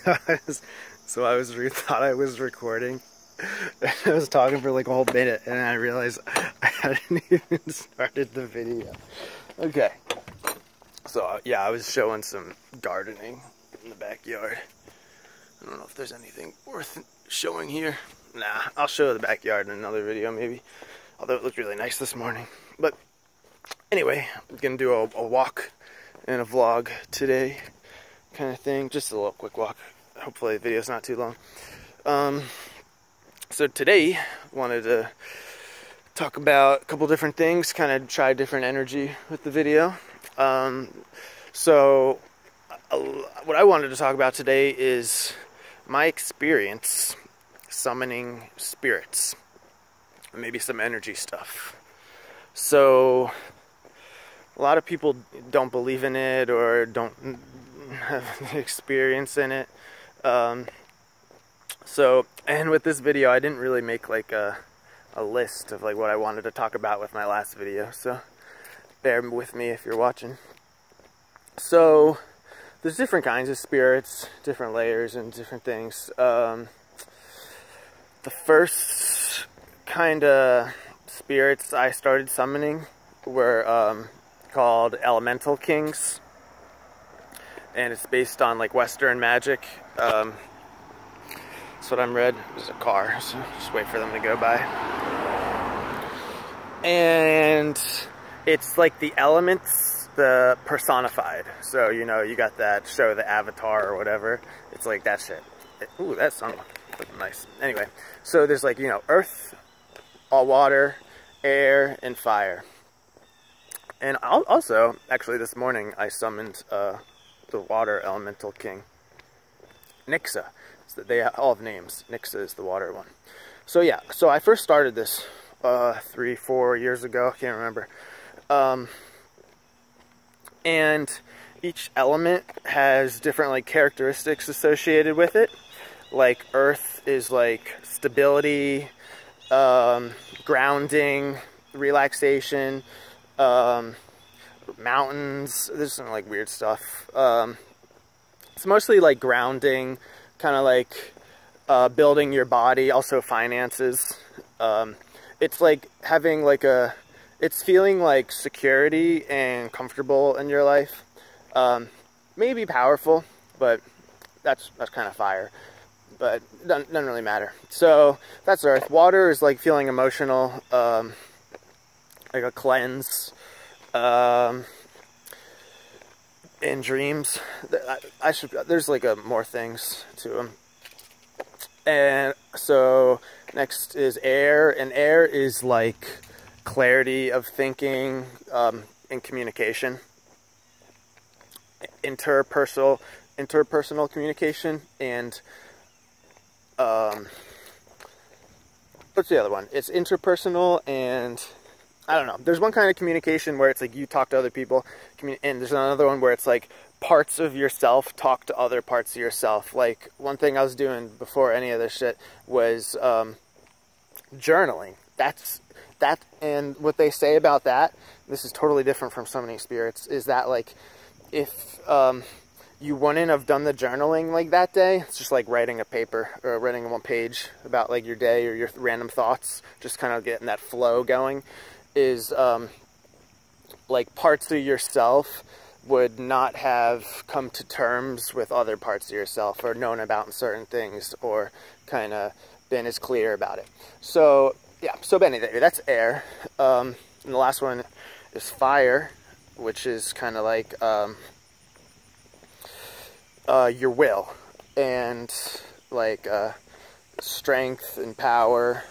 So I thought I was recording. I was talking for like a whole minute, and I realized I hadn't even started the video. Okay. So yeah, I was showing some gardening in the backyard. I don't know if there's anything worth showing here. Nah, I'll show the backyard in another video maybe. Although it looked really nice this morning. But anyway, I'm gonna do a walk and a vlog today, kind of thing. Just a little quick walk. Hopefully the video's not too long. So today, wanted to talk about a couple different things, kind of try different energy with the video. So what I wanted to talk about today is my experience summoning spirits, maybe some energy stuff. So a lot of people don't believe in it or don't have experience in it. And with this video, I didn't really make like a list of like what I wanted to talk about with my last video, so bear with me if you're watching. So there's different kinds of spirits, different layers and different things. The first kind of spirits I started summoning were called elemental kings, and it's based on like Western magic. That's what I'm read. There's a car, so just wait for them to go by. And it's like the elements, the personified. So, you know, you got that show, the Avatar or whatever. It's like that shit. Ooh, that song looked nice. Anyway, so there's like, you know, earth, all water, air, and fire. And also, actually this morning, I summoned the water elemental king, Nixa. They all have names. Nixa is the water one. So yeah, so I first started this 3-4 years ago, I can't remember. And each element has different like characteristics associated with it. Like earth is like stability, grounding, relaxation, mountains, there's some like weird stuff. It's mostly like grounding, kind of like building your body, also finances. It's like having like it's feeling like security and comfortable in your life. Maybe powerful, but that's kind of fire. But doesn't really matter. So that's earth. Water is like feeling emotional, like a cleanse. And dreams. There's like more things to them. And so next is air, and air is like clarity of thinking and communication. Interpersonal communication, and what's the other one? It's interpersonal, and I don't know. There's one kind of communication where it's like you talk to other people, and there's another one where it's like parts of yourself talk to other parts of yourself. Like one thing I was doing before any of this shit was journaling. And what they say about that, this is totally different from summoning spirits, is that like if you wouldn't have done the journaling like that day, it's just like writing a paper or writing one page about like your day or your random thoughts, just kind of getting that flow going, is like parts of yourself would not have come to terms with other parts of yourself or known about certain things or kind of been as clear about it. So yeah, so anyway, that's air. And the last one is fire, which is kind of like your will and like strength and power.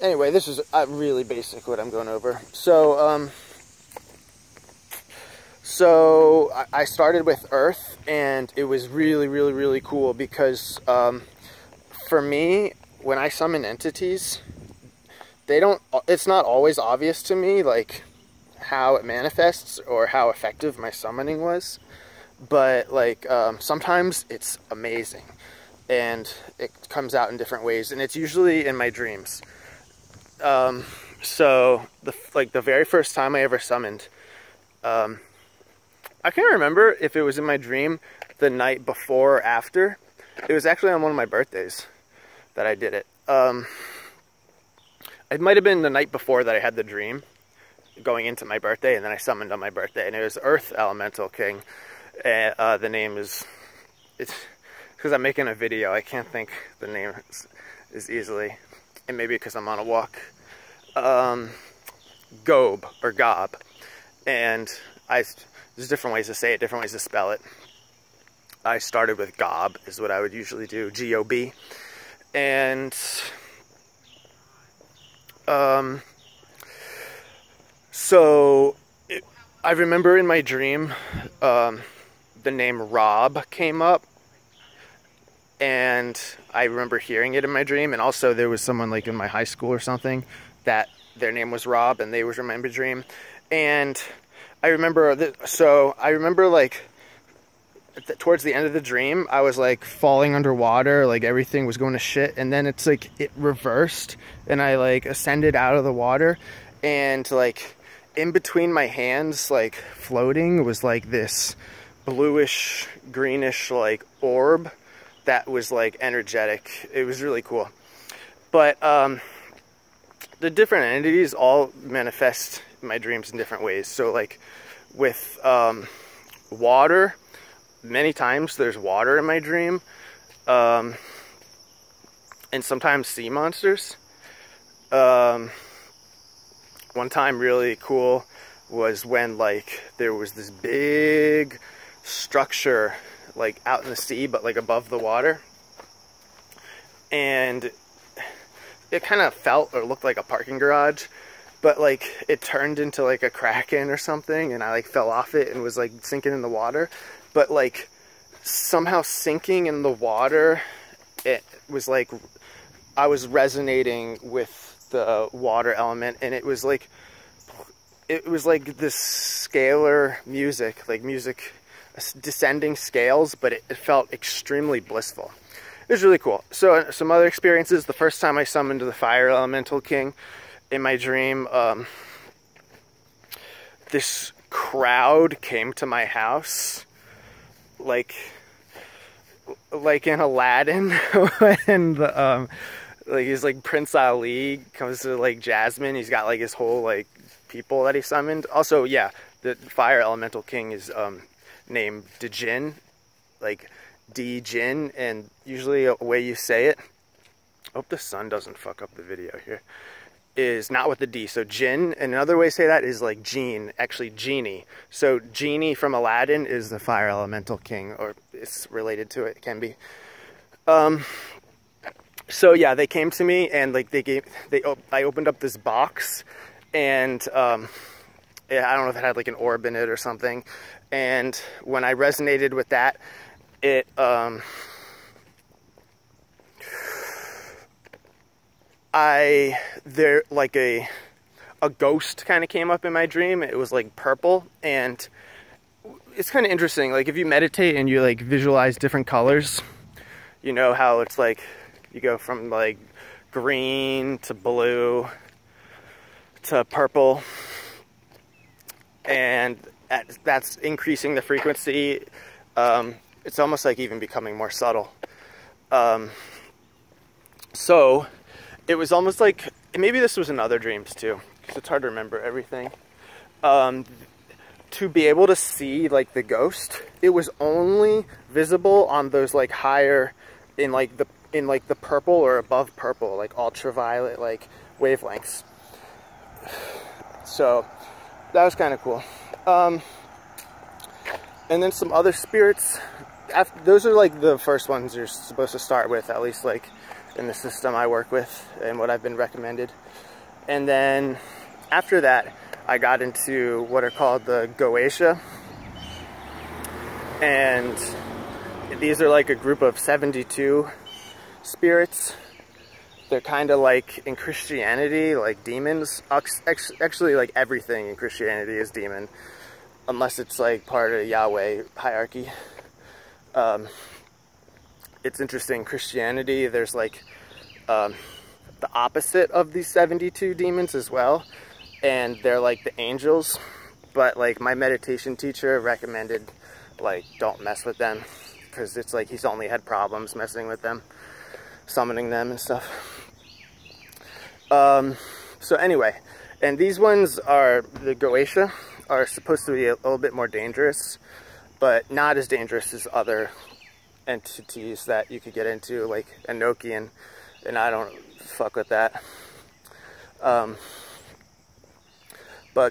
Anyway, this is really basic what I'm going over. So, I started with Earth, and it was really cool because for me, when I summon entities, it's not always obvious to me like how it manifests or how effective my summoning was, but like sometimes it's amazing, and it comes out in different ways, and it's usually in my dreams. So the very first time I ever summoned, I can't remember if it was in my dream the night before or after, It was actually on one of my birthdays that I did it. It might have been the night before that I had the dream going into my birthday, and then I summoned on my birthday, and it was Earth Elemental King. The name is, it's because I'm making a video, I can't think the name is easily, and maybe because I'm on a walk. Gob or Gob, and there's different ways to say it, different ways to spell it. I started with Gob is what I would usually do, G-O-B, and I remember in my dream, the name Rob came up, and I remember hearing it in my dream, and also there was someone like in my high school or something that their name was Rob, and they was in my dream, and I remember like towards the end of the dream, I was like falling underwater, like everything was going to shit, and then it's like it reversed, and I like ascended out of the water, and like in between my hands, like floating, was like this bluish, greenish like orb that was like energetic. It was really cool. But the different entities all manifest in my dreams in different ways. So like with water, many times there's water in my dream, and sometimes sea monsters. One time really cool was when like there was this big structure like out in the sea but like above the water, and it kind of felt or looked like a parking garage, but like it turned into like a kraken or something, and I like fell off it and was like sinking in the water. But like somehow sinking in the water, it was like I was resonating with the water element, and it was like this scalar music, like music descending scales, but it felt extremely blissful. It was really cool. So some other experiences: the first time I summoned the Fire Elemental King in my dream, this crowd came to my house, like in Aladdin, when the like he's like Prince Ali comes to like Jasmine. He's got like his whole like people that he summoned. Also, yeah, the Fire Elemental King is named Djinn, like D-Jin, and usually a way you say it, I hope the sun doesn't fuck up the video here, is not with the D. So Jinn, and another way to say that is like Gene, actually Genie. So Genie from Aladdin is the Fire Elemental King, or it's related to it, it can be. So yeah, they came to me, and like I opened up this box, and I don't know if it had like an orb in it or something, and when I resonated with that, it like a ghost kind of came up in my dream. It was like purple, and it's kind of interesting. Like if you meditate and you like visualize different colors, you know how it's like you go from like green to blue to purple, and that's increasing the frequency. It's almost like even becoming more subtle. So it was almost like, maybe this was in other dreams too, because it's hard to remember everything. To be able to see like the ghost, it was only visible on those like higher, in like the purple or above purple, like ultraviolet like wavelengths. So that was kind of cool. And then some other spirits. Those are like the first ones you're supposed to start with, at least like in the system I work with and what I've been recommended. And then after that, I got into what are called the Goetia. And these are like a group of 72 spirits. They're kind of like in Christianity, like demons. Actually, like everything in Christianity is demon, unless it's like part of the Yahweh hierarchy. It's interesting, Christianity, there's like the opposite of these 72 demons as well, and they're like the angels, but like my meditation teacher recommended like don't mess with them, because it's like he's only had problems messing with them, summoning them and stuff. So anyway, and these ones are, the Goetia, are supposed to be a little bit more dangerous, but not as dangerous as other entities that you could get into, like Enochian, and I don't fuck with that. But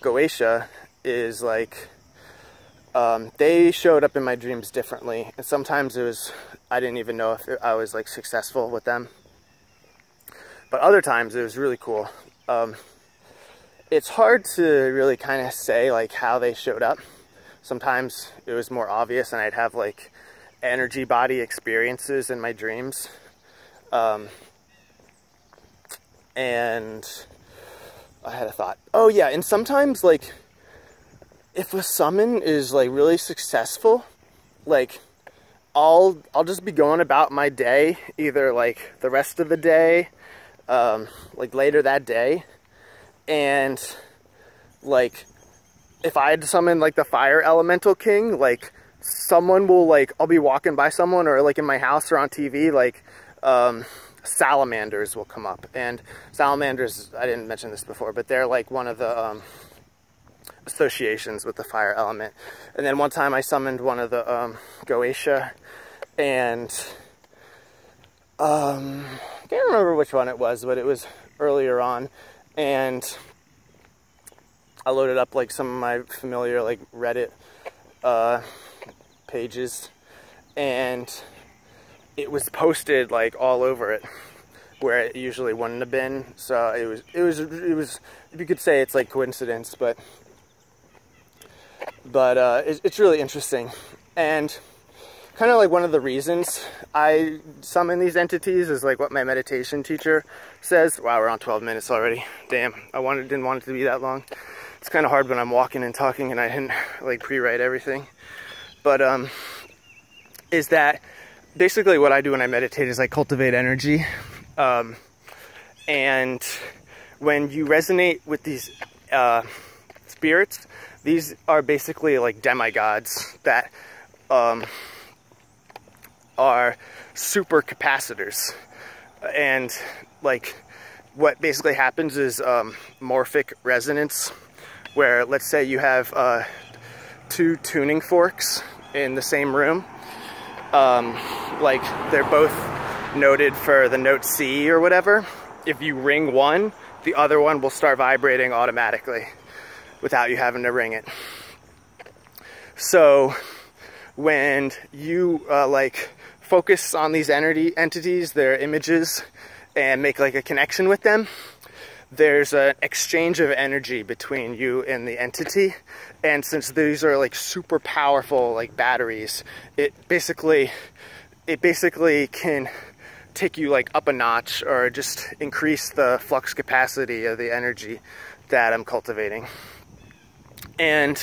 Goetia is like, they showed up in my dreams differently, and sometimes it was, I didn't even know if I was like successful with them, but other times it was really cool. It's hard to really kind of say like how they showed up. Sometimes it was more obvious, and I'd have like energy body experiences in my dreams. And I had a thought. Oh yeah, and sometimes like if a summon is like really successful, like I'll just be going about my day, either like the rest of the day, like later that day, and like if I had to summon like the fire elemental king, like someone will like, I'll be walking by someone or like in my house or on TV, like salamanders will come up. And salamanders, I didn't mention this before, but they're like one of the associations with the fire element. And then one time I summoned one of the Goetia, and I can't remember which one it was, but it was earlier on, and I loaded up like some of my familiar like Reddit pages, and it was posted like all over it where it usually wouldn't have been. So it was you could say it's like coincidence, but it's really interesting. And kind of like one of the reasons I summon these entities is like what my meditation teacher says. Wow, we're on 12 minutes already. Damn, didn't want it to be that long. It's kind of hard when I'm walking and talking and I didn't like pre-write everything. But is that basically what I do when I meditate is I cultivate energy. And when you resonate with these spirits, these are basically like demigods that are super capacitors. And like what basically happens is morphic resonance, where let's say you have two tuning forks in the same room, like they're both noted for the note C or whatever. If you ring one, the other one will start vibrating automatically without you having to ring it. So when you like focus on these entities, their images, and make like a connection with them, there's an exchange of energy between you and the entity. And since these are like super powerful like batteries, it basically can take you like up a notch, or just increase the flux capacity of the energy that I'm cultivating. And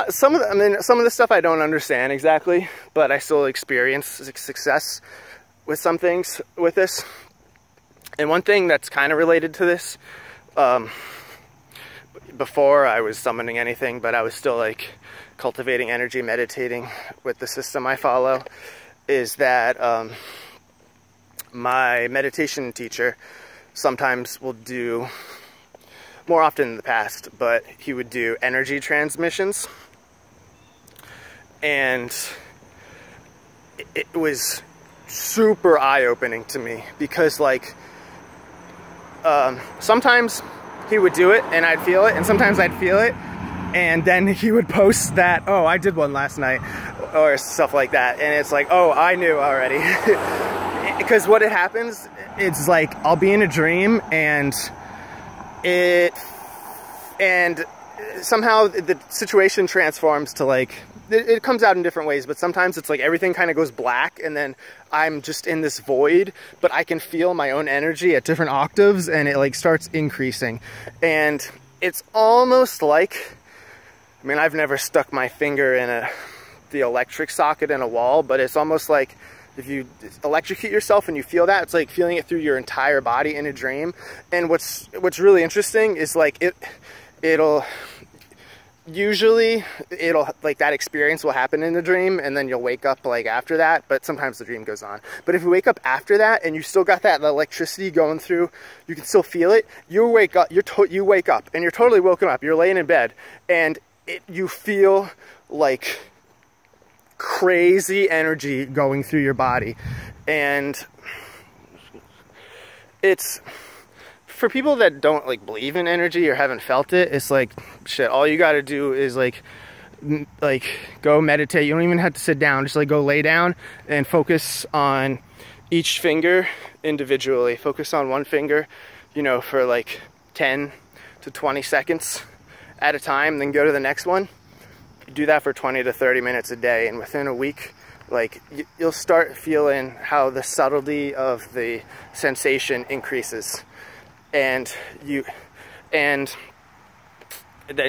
some of the stuff I don't understand exactly, but I still experience success with some things with this. And one thing that's kind of related to this, before I was summoning anything, but I was still like cultivating energy, meditating with the system I follow, is that my meditation teacher sometimes will do, more often in the past, but he would do energy transmissions. And it was super eye-opening to me, because like sometimes he would do it and I'd feel it, and sometimes I'd feel it, and then he would post that, oh, I did one last night, or stuff like that, and it's like, oh, I knew already. Because what it happens, it's like I'll be in a dream, and somehow the situation transforms to like, it comes out in different ways, but sometimes it's like everything kind of goes black, and then I'm just in this void, but I can feel my own energy at different octaves, and it like starts increasing. And it's almost like, I mean, I've never stuck my finger in the electric socket in a wall, but it's almost like if you electrocute yourself and you feel that, it's like feeling it through your entire body in a dream. And what's really interesting is like usually it'll, like, that experience will happen in the dream, and then you'll wake up like after that, but sometimes the dream goes on. But if you wake up after that and you still got that electricity going through, you can still feel it, you wake up, you wake up and you're totally woken up, you're laying in bed, and you feel like crazy energy going through your body. And it's, for people that don't like believe in energy or haven't felt it, it's like, shit, all you got to do is like go meditate. You don't even have to sit down, just like go lay down and focus on each finger individually. Focus on one finger, you know, for like 10 to 20 seconds at a time, then go to the next one. Do that for 20 to 30 minutes a day, and within a week, like, you'll start feeling how the subtlety of the sensation increases. And then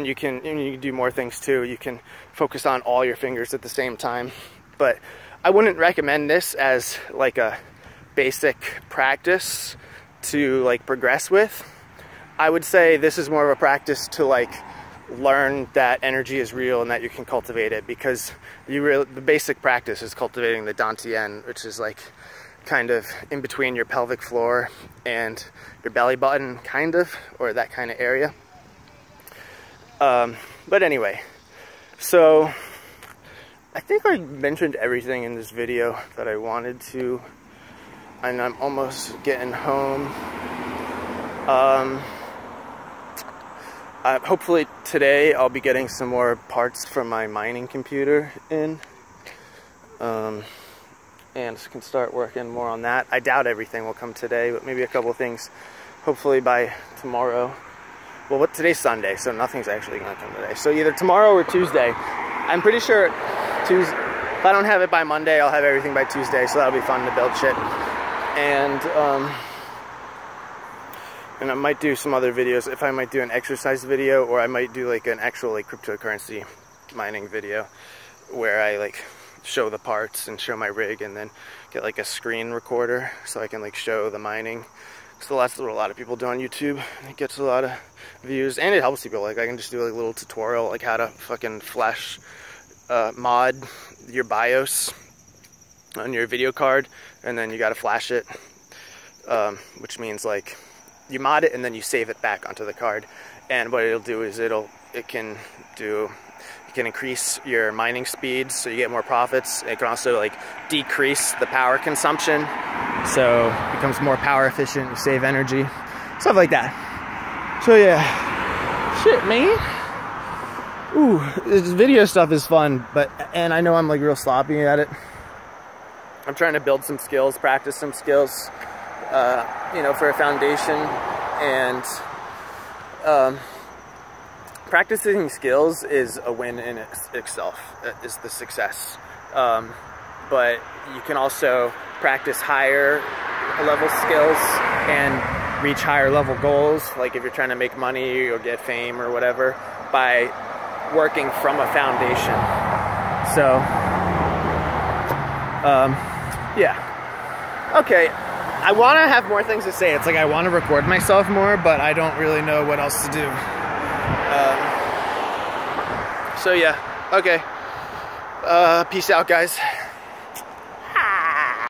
you can do more things too. You can focus on all your fingers at the same time. But I wouldn't recommend this as like a basic practice to like progress with. I would say this is more of a practice to like learn that energy is real and that you can cultivate it, because the basic practice is cultivating the dantian, which is like kind of in between your pelvic floor and your belly button, kind of, or that kind of area. But anyway, so I think I mentioned everything in this video that I wanted to, and I'm almost getting home. Hopefully today I'll be getting some more parts from my mining computer in, and can start working more on that. I doubt everything will come today, but maybe a couple things, hopefully by tomorrow. Well, today's Sunday, so nothing's actually gonna come today. So either tomorrow or Tuesday. I'm pretty sure Tuesday. If I don't have it by Monday, I'll have everything by Tuesday, so that'll be fun to build shit. And I might do some other videos. If I might do an exercise video, or I might do like an actual like cryptocurrency mining video where I like show the parts and show my rig, and then get like a screen recorder so I can like show the mining. So that's what a lot of people do on YouTube. It gets a lot of views, and it helps people. Like I can just do like a little tutorial like how to fucking flash mod your BIOS on your video card, and then you gotta flash it, which means like you mod it and then you save it back onto the card. And what it'll do is it can increase your mining speeds so you get more profits. It can also like decrease the power consumption, so it becomes more power efficient, you save energy, stuff like that. So yeah, shit, man. Ooh, this video stuff is fun, and I know I'm like real sloppy at it. I'm trying to build some skills, practice some skills, you know, for a foundation, and practicing skills is a win in itself, is the success. But you can also practice higher level skills and reach higher level goals, like if you're trying to make money or get fame or whatever, by working from a foundation. So, yeah. Okay, I want to have more things to say. It's like I want to record myself more, but I don't really know what else to do. So yeah, okay. Peace out, guys.